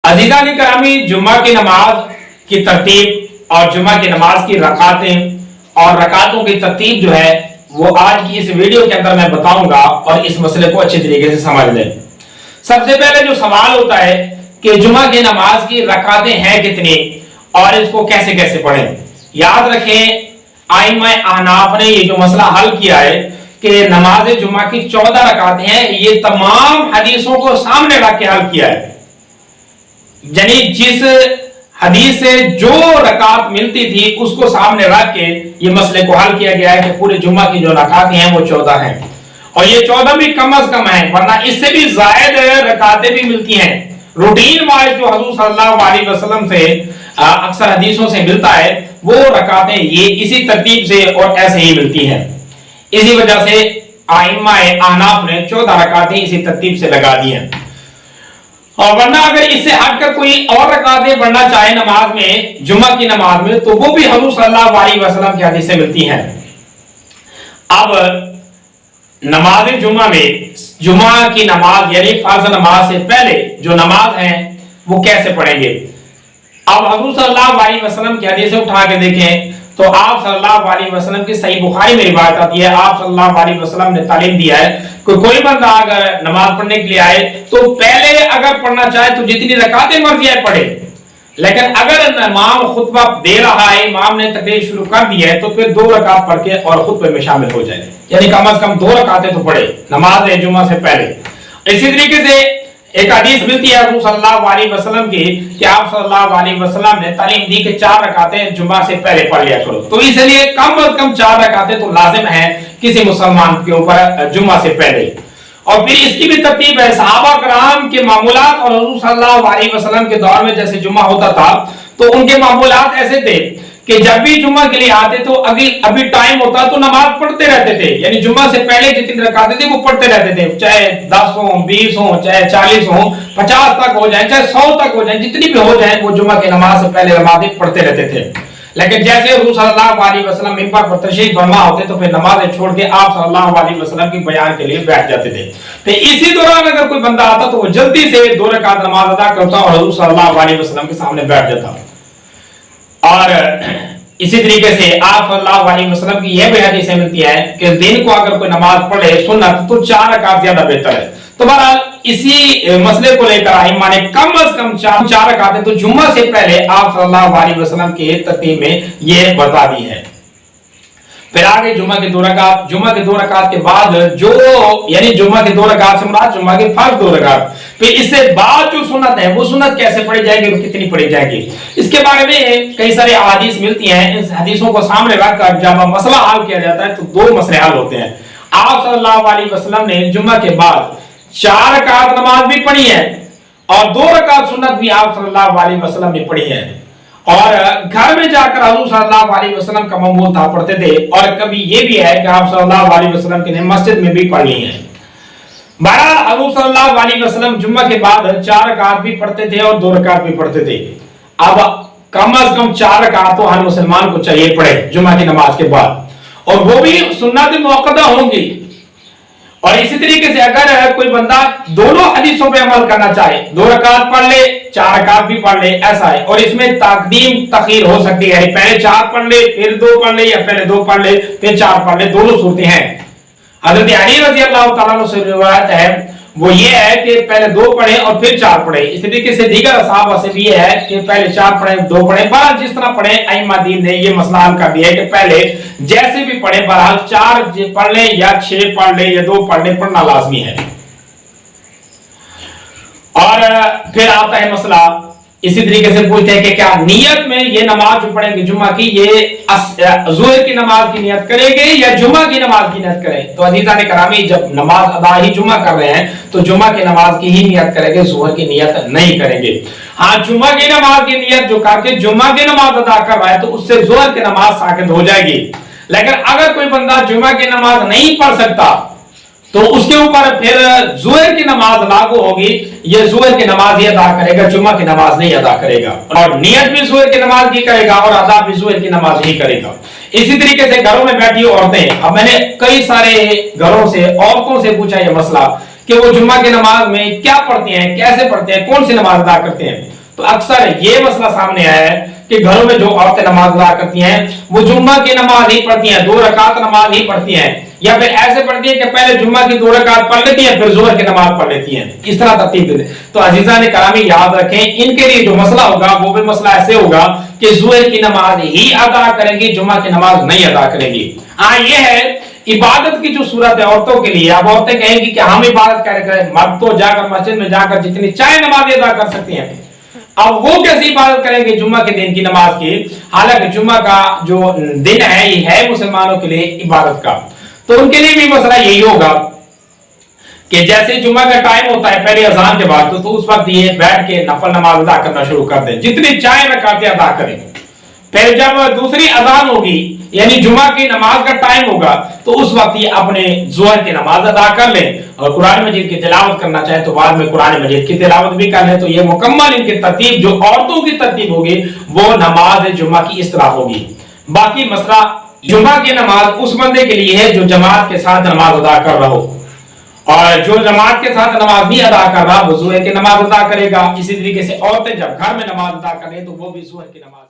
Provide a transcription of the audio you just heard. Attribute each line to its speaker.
Speaker 1: अज़ीज़ान करामी, जुम्मा की नमाज की तरतीब और जुम्मा की नमाज की रकातें और रकातों की तरतीब जो है वो आज की इस वीडियो के अंदर मैं बताऊंगा और इस मसले को अच्छे तरीके से समझ लें। सबसे पहले जो सवाल होता है कि जुम्मा की नमाज की रकातें हैं कितनी और इसको कैसे कैसे पढ़ें। याद रखें, आइम्मा अहनाफ ने ये जो मसला हल किया है कि नमाज जुम्मा की 14 रकातें हैं, ये तमाम हदीसों को सामने रख के हल किया है। यानी जिस हदीस से जो रकात मिलती थी उसको सामने रख के ये मसले को हल किया गया है कि पूरे जुम्मा की जो रकातें हैं वो 14 हैं और ये 14 भी कम अज कम है, वरना इससे भी ज्यादा रकातें भी मिलती हैं। रूटीन वाइज जो हुजूर सल्लल्लाहु अलैहि वसल्लम से अक्सर हदीसों से मिलता है वो रकातें ये इसी तरतीब से और ऐसे ही मिलती हैं। इसी वजह से आइम्मा अहनाफ ने 14 रकातें इसी तरतीब से लगा दी हैं। और वरना अगर इससे हटकर कोई और रकातें पढ़ना चाहे नमाज में, जुम्मा की नमाज में, तो वो भी हुजूर सल्लल्लाहु अलैहि वसल्लम की हदीस से मिलती हैं। अब नमाज जुम्मा में जुम्मा की नमाज यानी फर्ज नमाज से पहले जो नमाज है वो कैसे पढ़ेंगे। अब हुजूर सल्लल्लाहु अलैहि वसल्लम की हदीस उठा के देखें तो आप सल्लल्लाहु अलैहि वसल्लम की सही बुखारी में रिवायत आती है, आप सल्लल्लाहु अलैहि वसल्लम ने तालीम दिया है कोई बंदा अगर नमाज पढ़ने के लिए आए तो पहले अगर पढ़ना चाहे तो जितनी रकातें मर्जी है पढ़े, लेकिन अगर इमाम खुतबा दे रहा है, इमाम ने तकरीर शुरू कर दी है तो फिर 2 रकात पढ़ के और खुतबे में शामिल हो जाए, यानी कम से कम 2 रकातें तो पढ़े नमाज जुम्मा से पहले। इसी तरीके से एक हदीस मिलती है हुजूर सल्लल्लाहु अलैहि वसल्लम की कि आप सल्लल्लाहु अलैहि वसल्लम ने तालीम दी कि 4 रकातें जुम्मा से पहले पढ़ लिया करो। तो इसलिए कम से कम 4 रकातें तो लाजिम है किसी मुसलमान के ऊपर जुम्मा से पहले। और फिर इसकी भी तरतीब है, सहाबा कराम के मामूलात और हुजूर सल्लल्लाहु अलैहि वसल्लम के दौर में जैसे जुम्मा होता था तो उनके मामूलात ऐसे थे कि जब भी जुम्मा के लिए आते तो अभी टाइम होता तो नमाज पढ़ते रहते थे, यानी जुम्मा से पहले जितनी रकातें थे वो पढ़ते रहते थे, चाहे 10 हो, 20 हो, चाहे 40 हो, 50 तक हो जाए, चाहे 100 तक हो जाए, जितनी भी हो जाए वो जुम्मा की नमाज से पहले नमाजें पढ़ते रहते थे। लेकिन जैसे हुजूर सल्लल्लाहु अलैहि वसल्लम मिंबर पर तशरीफ फरमा होते तो फिर नमाजें छोड़ के आप सल्लल्लाहु अलैहि वसल्लम की बयान के लिए बैठ जाते थे। तो इसी दौरान अगर कोई बंदा आता तो वो जल्दी से 2 रकात नमाज अदा करता और हुजूर सल्लल्लाहु अलैहि वसल्लम के सामने बैठ जाता। और इसी तरीके से आप सल्लल्लाहु अलैहि वसल्लम की यह भी हदीस मिलती है कि दिन को अगर कोई नमाज पढ़े सुन्नत तो 4 रकात ज्यादा बेहतर है। तो बहरहाल इसी मसले को लेकर आइम्मा ने कम से कम 4 रकातें तो जुम्मा से पहले आप सल्लल्लाहु अलैहि वसल्लम की तरतीब में ये बता दी है। फिर आगे जुम्मा के 2 रकात, जुम्मा के 2 रकात के बाद जो यानी जुम्मा के 2 रकात से मुराद जुम्मा के फर्ज 2 रकात, फिर इससे बाद जो सुन्नत है वो सुन्नत कैसे पढ़ी जाएगी और कितनी पढ़ी जाएगी, इसके बारे में कई सारे अहादीस मिलती हैं। इस हदीसों को सामने रखकर जब मसला हल किया जाता है तो 2 मसले हल होते हैं। आप सल्लल्लाहु अलैहि वसल्लम ने जुम्मा के बाद 4 रकात नमाज भी पढ़ी है और 2 रकात सुन्नत भी आप सल्लल्लाहु अलैहि वसल्लम ने पढ़ी है और घर में जाकर हुजूर सल्लल्लाहु अलैहि वसल्लम का मामूल था पढ़ते थे। और कभी ये भी है कि आप सल्लल्लाहु अलैहि वसल्लम की ने मस्जिद में भी पढ़ ली है। बहरहाल हुजूर सल्लल्लाहु अलैहि वसल्लम जुम्मा के बाद 4 रकात भी पढ़ते थे और 2 रकात भी पढ़ते थे। अब कम से कम 4 रकात तो हर मुसलमान को चाहिए पढ़े जुम्मा की नमाज के बाद, और वो भी सुन्नत मुअक्कदा होंगी। और इसी तरीके से अगर कोई बंदा दोनों हदीसों पे अमल करना चाहे, 2 रकात पढ़ ले 4 रकात भी पढ़ ले, ऐसा है। और इसमें तकदीम तखीर हो सकती है, पहले 4 पढ़ ले फिर 2 पढ़ ले या पहले 2 पढ़ ले फिर 4 पढ़ ले, दोनों सूरतें हैं। हज़रत अली रज़ी अल्लाह तआला अन्हु से रिवायत है वो ये है कि पहले 2 पढ़े और फिर 4 पढ़े। इस तरीके से दीगर सहाबा से भी है कि पहले 4 पढ़े 2 पढ़े, बहरहाल जिस तरह पढ़े अइम्मा दीन ने ये मसला हल कर दिया है कि पहले जैसे भी पढ़े बहरहाल 4 पढ़ ले या 6 पढ़ ले या 2 पढ़ ले, पढ़ना लाजमी है। और फिर आता है मसला, इसी तरीके से पूछते हैं कि क्या नियत में ये नमाज जो पढ़ेंगे जुम्मा की ये ज़ोहर की नमाज की नियत करेंगे या जुम्मा की नमाज की नियत करें। तो अज़ीज़ान करामी जब नमाज अदा ही जुम्मा कर रहे हैं तो जुम्मा की नमाज की ही नियत करेंगे, ज़ोहर की नियत नहीं करेंगे। हाँ, जुम्मा की नमाज की नियत जो करके जुम्मा की नमाज अदा कर रहा है तो उससे ज़ोहर की नमाज साकित हो जाएगी। लेकिन अगर कोई बंदा जुम्मा की नमाज नहीं पढ़ सकता तो उसके ऊपर फिर ज़ोहर की नमाज लागू होगी, ये ज़ोहर की नमाज ही अदा करेगा, जुम्मा की नमाज नहीं अदा करेगा। और नियत भी ज़ोहर की नमाज की करेगा और अदा भी ज़ोहर की नमाज ही करेगा। इसी तरीके से घरों में बैठी औरतें, अब मैंने कई सारे घरों से औरतों से पूछा ये मसला कि वो जुम्मा की नमाज में क्या पढ़ते हैं, कैसे पढ़ते हैं, कौन सी नमाज अदा करते हैं। तो अक्सर ये मसला सामने आया है कि घरों में जो औरतें नमाज अदा करती हैं वो जुम्मा की नमाज ही पढ़ती हैं, 2 रकात नमाज ही पढ़ती हैं, या फिर ऐसे पढ़ती हैं कि पहले जुम्मा की 2 रकात पढ़ लेती हैं फिर जोहर की नमाज पढ़ लेती हैं, इस तरह तरतीब दे। तो अजीजा ने करामी याद रखें, इनके लिए जो मसला होगा वो भी मसला ऐसे होगा कि जोहर की नमाज ही अदा करेंगी, जुम्मा की नमाज नहीं अदा करेंगी। ये है इबादत की जो सूरत है औरतों के लिए। अब औरतें कहेंगी कि हम इबादत करें, मर्द तो जाकर मस्जिद में जाकर जितनी चाहे नमाज अदा कर सकते हैं, अब वो कैसी इबादत करेंगे जुम्मा के दिन की नमाज की, हालांकि जुम्मा का जो दिन है ये है मुसलमानों के लिए इबादत का। तो उनके लिए भी मसला यही होगा कि जैसे जुम्मा का टाइम होता है पहले अजान के बाद, तो उस वक्त ये बैठ के नफल नमाज अदा करना शुरू कर दें, जितनी चाहे रकातें अदा करें। फिर जब दूसरी अजान होगी यानी जुम्मा की नमाज का टाइम होगा, तो उस वक्त ये अपने जोहर की नमाज अदा कर लें, और कुरान मजीद की तिलावत करना चाहे तो बाद में कुरान मजीद की तिलावत भी कर लें। तो ये मुकम्मल इनकी तरतीब जो औरतों की तरतीब होगी वो नमाज जुम्मा की इस तरह होगी। बाकी मसला जुम्मा की नमाज उस बंदे के लिए है जो जमात के साथ नमाज अदा कर रहा हो, और जो जमात के साथ नमाज नहीं अदा कर रहा वो जोहर की नमाज अदा करेगा। इसी तरीके से औरतें जब घर में नमाज अदा करें तो वो भी जोहर की नमाज